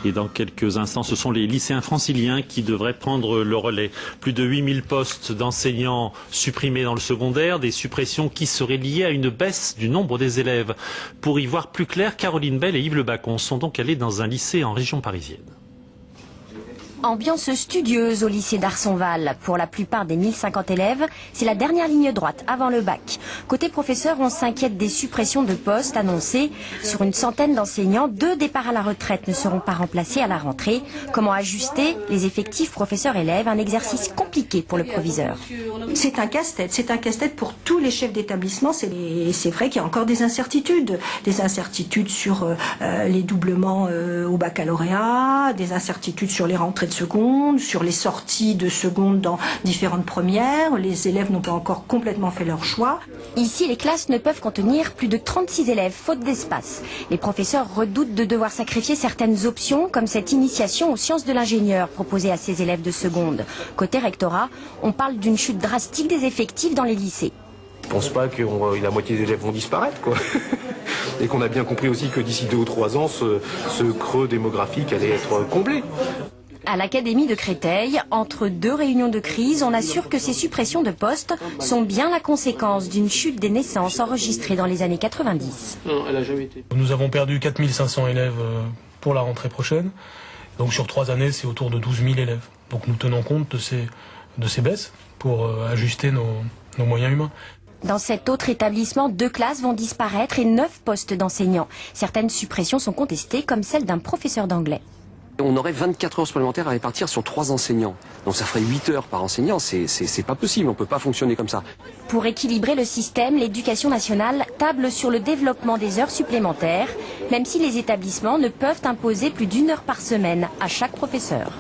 Et dans quelques instants, ce sont les lycéens franciliens qui devraient prendre le relais. Plus de 8000 postes d'enseignants supprimés dans le secondaire, des suppressions qui seraient liées à une baisse du nombre des élèves. Pour y voir plus clair, Caroline Bell et Yves Le Bacon sont donc allés dans un lycée en région parisienne. Ambiance studieuse au lycée d'Arsonval. Pour la plupart des 1050 élèves, c'est la dernière ligne droite avant le bac. Côté professeur, on s'inquiète des suppressions de postes annoncées. Sur une centaine d'enseignants, 2 départs à la retraite ne seront pas remplacés à la rentrée. Comment ajuster les effectifs professeurs-élèves? Un exercice compliqué pour le proviseur. C'est un casse-tête pour tous les chefs d'établissement. C'est vrai qu'il y a encore des incertitudes sur les doublements au baccalauréat, des incertitudes sur les rentrées de seconde, sur les sorties de seconde dans différentes premières. Les élèves n'ont pas encore complètement fait leur choix. Ici, les classes ne peuvent contenir plus de 36 élèves, faute d'espace. Les professeurs redoutent de devoir sacrifier certaines options, comme cette initiation aux sciences de l'ingénieur proposée à ces élèves de seconde. Côté rectorat, on parle d'une chute drastique des effectifs dans les lycées. Je ne pense pas que la moitié des élèves vont disparaître, quoi. Et qu'on a bien compris aussi que d'ici 2 ou 3 ans, ce creux démographique allait être comblé. À l'Académie de Créteil, entre 2 réunions de crise, on assure que ces suppressions de postes sont bien la conséquence d'une chute des naissances enregistrées dans les années 90. Non, elle a jamais été. Nous avons perdu 4500 élèves pour la rentrée prochaine. Donc sur 3 années, c'est autour de 12 000 élèves. Donc nous tenons compte de ces baisses pour ajuster nos moyens humains. Dans cet autre établissement, 2 classes vont disparaître et 9 postes d'enseignants. Certaines suppressions sont contestées, comme celle d'un professeur d'anglais. On aurait 24 heures supplémentaires à répartir sur 3 enseignants. Donc ça ferait 8 heures par enseignant, c'est pas possible, on peut pas fonctionner comme ça. Pour équilibrer le système, l'éducation nationale table sur le développement des heures supplémentaires, même si les établissements ne peuvent imposer plus d'1 heure par semaine à chaque professeur.